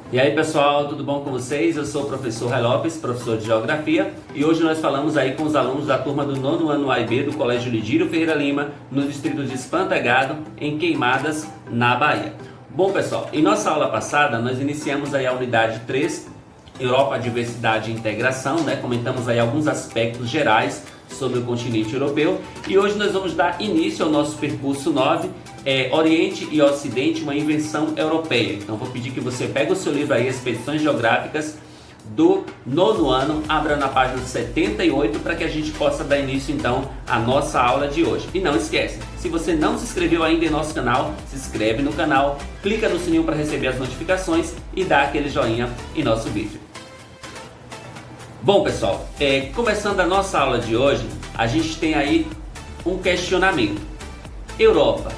E aí pessoal, tudo bom com vocês? Eu sou o professor Ray Lopes, professor de Geografia, e hoje nós falamos aí com os alunos da turma do 9º ano A e B do Colégio Lidírio Ferreira Lima, no distrito de Espantagado, em Queimadas, na Bahia. Bom pessoal, em nossa aula passada nós iniciamos aí a unidade 3, Europa, Diversidade e Integração, né? Comentamos aí alguns aspectos gerais sobre o continente europeu, e hoje nós vamos dar início ao nosso percurso 9, Oriente e Ocidente, uma invenção europeia. Então vou pedir que você pegue o seu livro aí, Expedições Geográficas do 9º ano, abra na página 78 para que a gente possa dar início então à nossa aula de hoje. E não esquece, se você não se inscreveu ainda em nosso canal, se inscreve no canal, clica no sininho para receber as notificações e dá aquele joinha em nosso vídeo. Bom pessoal, começando a nossa aula de hoje, a gente tem aí um questionamento. Europa,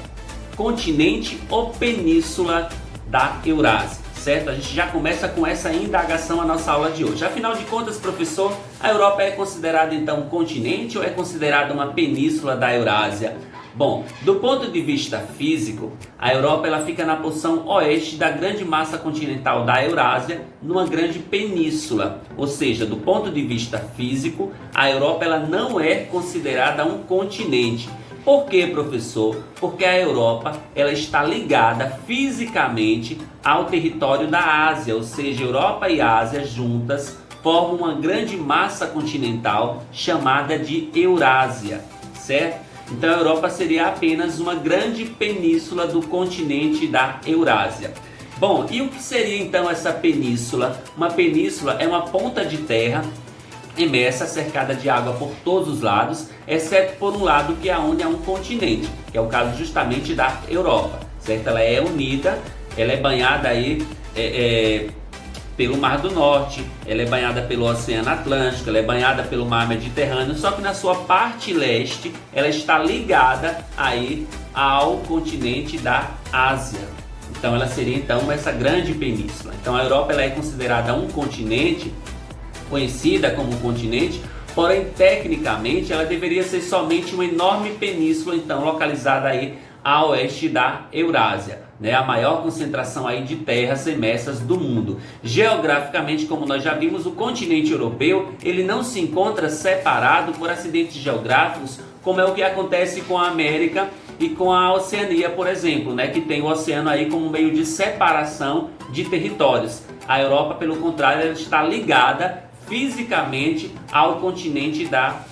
continente ou península da Eurásia? Certo? A gente já começa com essa indagação a nossa aula de hoje. Afinal de contas, professor, a Europa é considerada então um continente ou é considerada uma península da Eurásia? Bom, do ponto de vista físico, a Europa ela fica na porção oeste da grande massa continental da Eurásia, numa grande península. Ou seja, do ponto de vista físico, a Europa ela não é considerada um continente. Por quê, professor? Porque a Europa ela está ligada fisicamente ao território da Ásia, ou seja, Europa e Ásia juntas formam uma grande massa continental chamada de Eurásia, certo? Então a Europa seria apenas uma grande península do continente da Eurásia. Bom, e o que seria então essa península? Uma península é uma ponta de terra imersa, cercada de água por todos os lados, exceto por um lado que é onde há um continente, que é o caso justamente da Europa, certo? Ela é unida, ela é banhada aí pelo Mar do Norte, ela é banhada pelo Oceano Atlântico, ela é banhada pelo Mar Mediterrâneo, só que na sua parte leste ela está ligada aí ao continente da Ásia. Então ela seria então essa grande península. Então a Europa ela é considerada um continente, conhecida como continente, porém tecnicamente ela deveria ser somente uma enorme península, então localizada aí a oeste da Eurásia, né? A maior concentração aí de terras imersas do mundo. Geograficamente, como nós já vimos, o continente europeu ele não se encontra separado por acidentes geográficos, como é o que acontece com a América e com a Oceania, por exemplo, né? Que tem o oceano aí como meio de separação de territórios. A Europa, pelo contrário, ela está ligada fisicamente ao continente da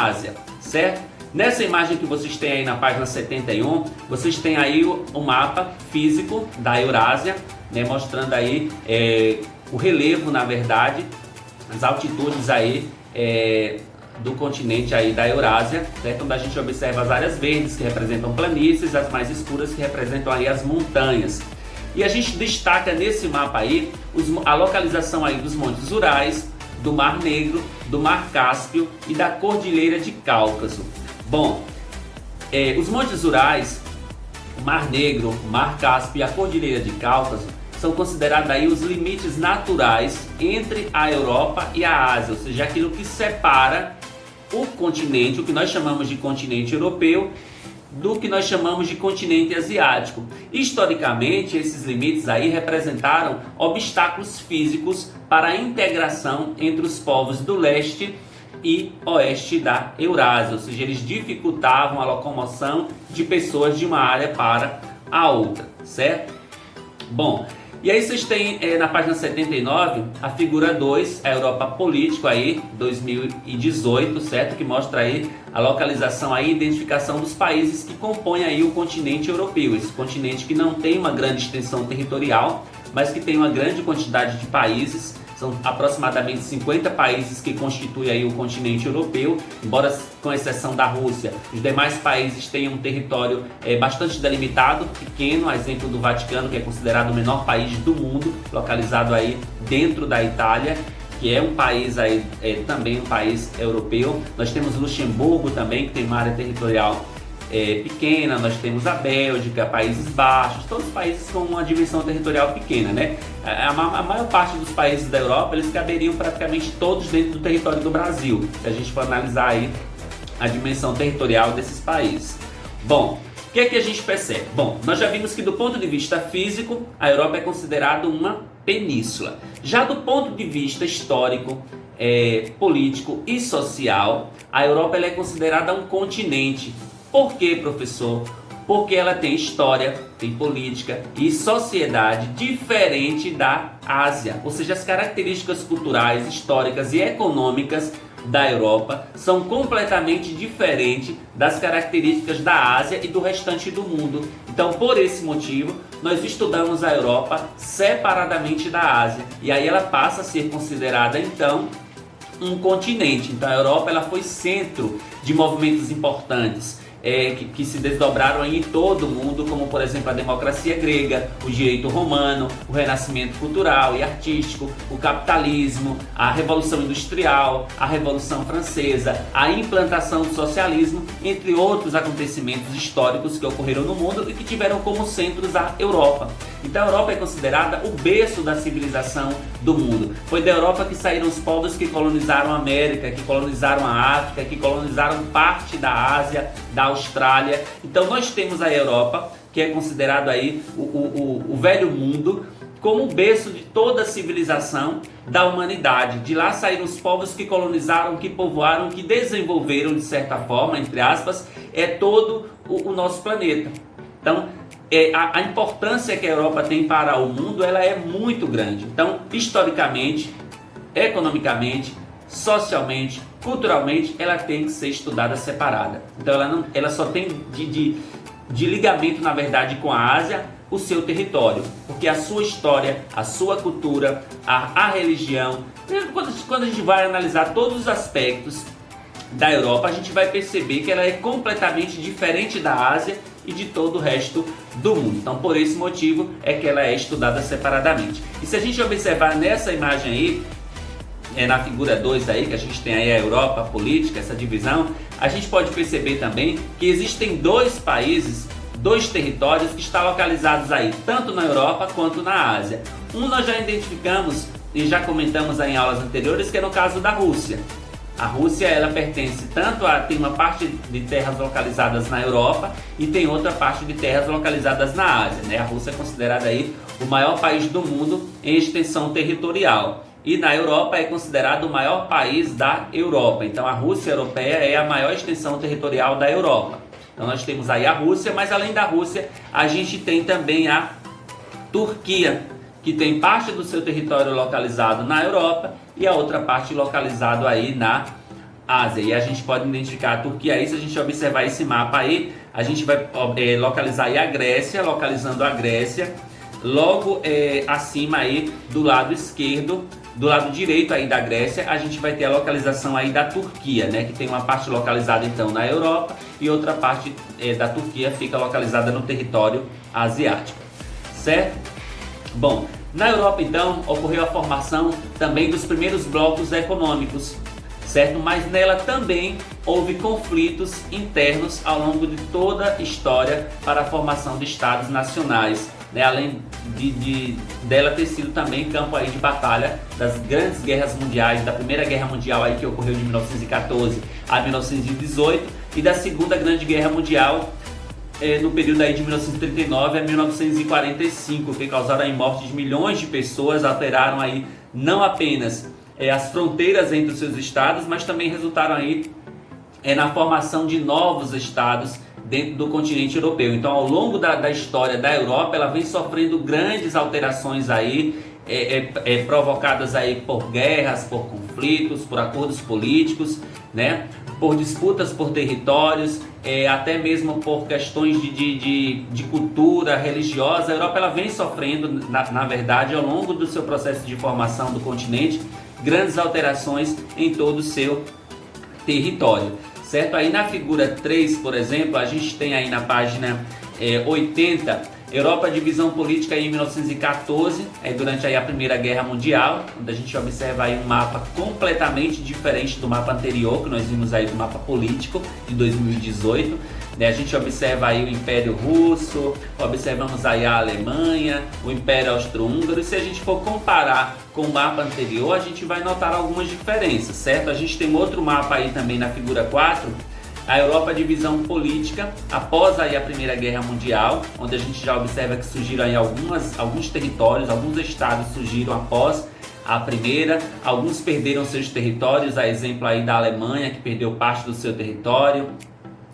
Ásia, certo? Nessa imagem que vocês têm aí na página 71, vocês têm aí o mapa físico da Eurásia, né, mostrando aí o relevo, na verdade, as altitudes aí do continente aí da Eurásia, certo? Onde a gente observa as áreas verdes que representam planícies, as mais escuras que representam aí as montanhas. E a gente destaca nesse mapa aí a localização aí dos Montes Urais, do Mar Negro, do Mar Cáspio e da Cordilheira de Cáucaso. Bom, os Montes Urais, o Mar Negro, o Mar Cáspio e a Cordilheira de Cáucaso são considerados aí os limites naturais entre a Europa e a Ásia, ou seja, aquilo que separa o continente, o que nós chamamos de continente europeu, do que nós chamamos de continente asiático. Historicamente, esses limites aí representaram obstáculos físicos para a integração entre os povos do leste e oeste da Eurásia, ou seja, eles dificultavam a locomoção de pessoas de uma área para a outra, certo? Bom, e aí vocês têm na página 79 a figura 2, a Europa Político aí, 2018, certo? Que mostra aí a localização aí, identificação dos países que compõem aí o continente europeu, esse continente que não tem uma grande extensão territorial, mas que tem uma grande quantidade de países. São aproximadamente 50 países que constituem aí o continente europeu, embora com exceção da Rússia, os demais países têm um território bastante delimitado, pequeno, a exemplo do Vaticano, que é considerado o menor país do mundo, localizado aí dentro da Itália, que é um país aí, também um país europeu. Nós temos Luxemburgo também, que tem uma área territorial pequena, nós temos a Bélgica, Países Baixos, todos os países com uma dimensão territorial pequena, né? A maior parte dos países da Europa, eles caberiam praticamente todos dentro do território do Brasil, se a gente for analisar aí a dimensão territorial desses países. Bom, o que é que a gente percebe? Bom, nós já vimos que do ponto de vista físico, a Europa é considerada uma península. Já do ponto de vista histórico, político e social, a Europa ela é considerada um continente. Por quê, professor? Porque ela tem história, tem política e sociedade diferente da Ásia. Ou seja, as características culturais, históricas e econômicas da Europa são completamente diferentes das características da Ásia e do restante do mundo. Então, por esse motivo, nós estudamos a Europa separadamente da Ásia. E aí ela passa a ser considerada, então, um continente. Então, a Europa ela foi centro de movimentos importantes. Que se desdobraram aí em todo o mundo, como por exemplo a democracia grega, o direito romano, o renascimento cultural e artístico, o capitalismo, a revolução industrial, a revolução francesa, a implantação do socialismo, entre outros acontecimentos históricos que ocorreram no mundo e que tiveram como centros a Europa. Então a Europa é considerada o berço da civilização do mundo. Foi da Europa que saíram os povos que colonizaram a América, que colonizaram a África, que colonizaram parte da Ásia, da Austrália. Então nós temos a Europa, que é considerado aí o velho mundo, como o berço de toda a civilização da humanidade. De lá saíram os povos que colonizaram, que povoaram, que desenvolveram de certa forma, entre aspas, todo o nosso planeta. Então a importância que a Europa tem para o mundo ela é muito grande. Então, historicamente, economicamente, socialmente, culturalmente, ela tem que ser estudada separada. Então, ela só tem de ligamento, na verdade, com a Ásia, o seu território, porque a sua história, a sua cultura, a religião, quando a gente vai analisar todos os aspectos da Europa, a gente vai perceber que ela é completamente diferente da Ásia e de todo o resto do mundo. Então, por esse motivo é que ela é estudada separadamente. E se a gente observar nessa imagem aí, na figura 2 aí, que a gente tem aí a Europa, a política, essa divisão, a gente pode perceber também que existem dois países, dois territórios que estão localizados aí, tanto na Europa quanto na Ásia. Um nós já identificamos e já comentamos aí em aulas anteriores, que é no caso da Rússia. A Rússia ela pertence tem uma parte de terras localizadas na Europa e tem outra parte de terras localizadas na Ásia, né? A Rússia é considerada aí o maior país do mundo em extensão territorial. E na Europa é considerado o maior país da Europa. Então a Rússia europeia é a maior extensão territorial da Europa. Então nós temos aí a Rússia, mas além da Rússia a gente tem também a Turquia, que tem parte do seu território localizado na Europa e a outra parte localizado aí na Ásia. E a gente pode identificar a Turquia aí, se a gente observar esse mapa aí, a gente vai localizar aí a Grécia, localizando a Grécia, logo acima aí do lado esquerdo, do lado direito aí da Grécia, a gente vai ter a localização aí da Turquia, né? Que tem uma parte localizada então na Europa e outra parte da Turquia fica localizada no território asiático, certo? Bom, na Europa então ocorreu a formação também dos primeiros blocos econômicos, certo? Mas nela também houve conflitos internos ao longo de toda a história para a formação de estados nacionais, né? Além dela ter sido também campo aí de batalha das grandes guerras mundiais, da Primeira Guerra Mundial aí que ocorreu de 1914 a 1918 e da Segunda Grande Guerra Mundial no período aí de 1939 a 1945, que causaram a morte de milhões de pessoas, alteraram aí não apenas as fronteiras entre os seus estados, mas também resultaram aí na formação de novos estados dentro do continente europeu. Então, ao longo da história da Europa, ela vem sofrendo grandes alterações aí, provocadas aí por guerras, por conflitos, por acordos políticos, né? Por disputas por territórios, até mesmo por questões de cultura religiosa. A Europa ela vem sofrendo, na verdade, ao longo do seu processo de formação do continente, grandes alterações em todo o seu território, certo? Aí na figura 3, por exemplo, a gente tem aí na página 80, Europa, divisão política aí em 1914, durante aí a Primeira Guerra Mundial, onde a gente observa aí um mapa completamente diferente do mapa anterior, que nós vimos aí do mapa político de 2018. A gente observa aí o Império Russo, observamos aí a Alemanha, o Império Austro-Húngaro, e se a gente for comparar com o mapa anterior, a gente vai notar algumas diferenças, certo? A gente tem outro mapa aí também na figura 4, A Europa a divisão política após aí a Primeira Guerra Mundial, onde a gente já observa que surgiram aí alguns territórios, alguns estados surgiram após a primeira, alguns perderam seus territórios, a exemplo aí da Alemanha, que perdeu parte do seu território,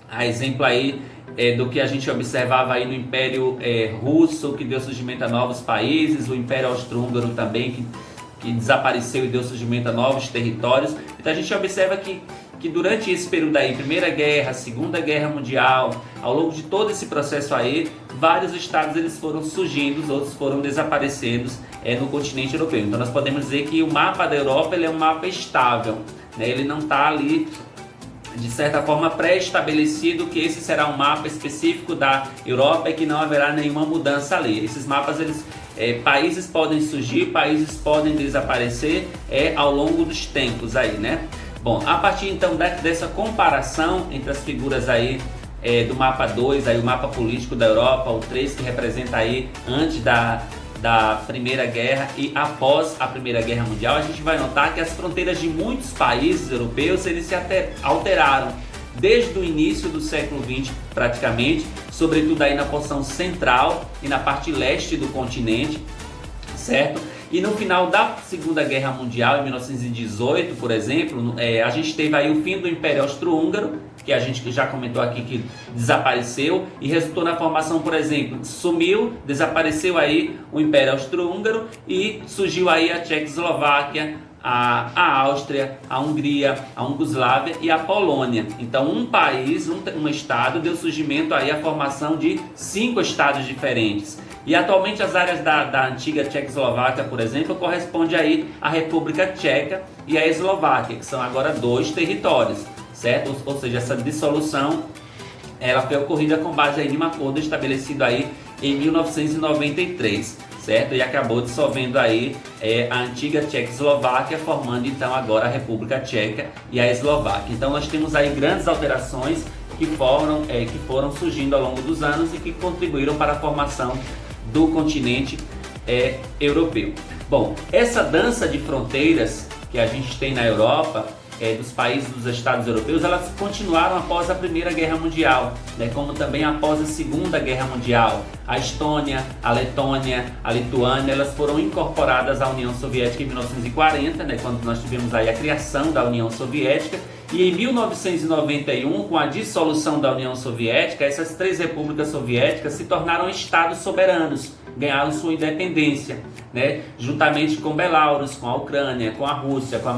a exemplo aí do que a gente observava aí no Império Russo, que deu surgimento a novos países, o Império Austro-Húngaro também, que desapareceu e deu surgimento a novos territórios. Então a gente observa que durante esse período aí, Primeira Guerra, Segunda Guerra Mundial, ao longo de todo esse processo aí, vários estados eles foram surgindo, os outros foram desaparecendo no continente europeu. Então nós podemos dizer que o mapa da Europa ele é um mapa estável, né? Ele não está ali de certa forma pré-estabelecido que esse será um mapa específico da Europa e que não haverá nenhuma mudança ali. Esses mapas países podem surgir, países podem desaparecer ao longo dos tempos aí, né? Bom, a partir então dessa comparação entre as figuras aí do mapa 2, aí o mapa político da Europa, o 3 que representa aí antes da Primeira Guerra e após a Primeira Guerra Mundial, a gente vai notar que as fronteiras de muitos países europeus eles se alteraram desde o início do século XX praticamente, sobretudo aí na porção central e na parte leste do continente, certo? E no final da Segunda Guerra Mundial, em 1918, por exemplo, a gente teve aí o fim do Império Austro-Húngaro, que a gente já comentou aqui que desapareceu e resultou na formação, por exemplo, desapareceu aí o Império Austro-Húngaro e surgiu aí a Tchecoslováquia, a Áustria, a Hungria, a Iugoslávia e a Polônia. Então um país, um estado deu surgimento aí à formação de 5 estados diferentes. E atualmente as áreas da antiga Tchecoslováquia, por exemplo, corresponde aí à República Tcheca e à Eslováquia, que são agora 2 territórios, certo? Ou seja, essa dissolução ela foi ocorrida com base aí em um acordo estabelecido aí em 1993, certo? E acabou dissolvendo aí a antiga Tchecoslováquia, formando então agora a República Tcheca e a Eslováquia. Então nós temos aí grandes alterações que foram surgindo ao longo dos anos e que contribuíram para a formação do continente europeu. Bom, essa dança de fronteiras que a gente tem na Europa, dos países dos estados europeus, elas continuaram após a Primeira Guerra Mundial, né, como também após a Segunda Guerra Mundial. A Estônia, a Letônia, a Lituânia, elas foram incorporadas à União Soviética em 1940, né, quando nós tivemos aí a criação da União Soviética. E em 1991, com a dissolução da União Soviética, essas 3 repúblicas soviéticas se tornaram estados soberanos, ganharam sua independência, né? Juntamente com Belarus, com a Ucrânia, com a Rússia, com a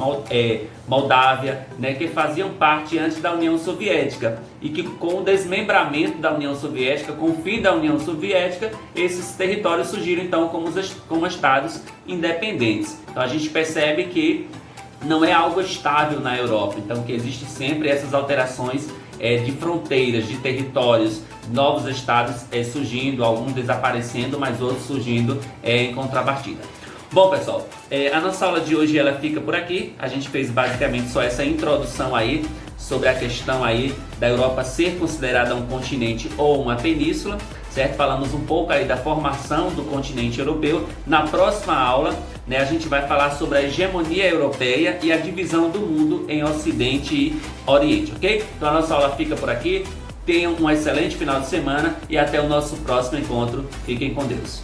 Moldávia, né? Que faziam parte antes da União Soviética. E que com o desmembramento da União Soviética, com o fim da União Soviética, esses territórios surgiram então como estados independentes. Então a gente percebe que não é algo estável na Europa, então que existe sempre essas alterações de fronteiras, de territórios, novos estados surgindo, alguns desaparecendo, mas outros surgindo em contrapartida. Bom pessoal, a nossa aula de hoje ela fica por aqui. A gente fez basicamente só essa introdução aí sobre a questão aí da Europa ser considerada um continente ou uma península, certo? Falamos um pouco aí da formação do continente europeu. Na próxima aula, né, a gente vai falar sobre a hegemonia europeia e a divisão do mundo em Ocidente e Oriente, ok? Então a nossa aula fica por aqui. Tenham um excelente final de semana e até o nosso próximo encontro. Fiquem com Deus.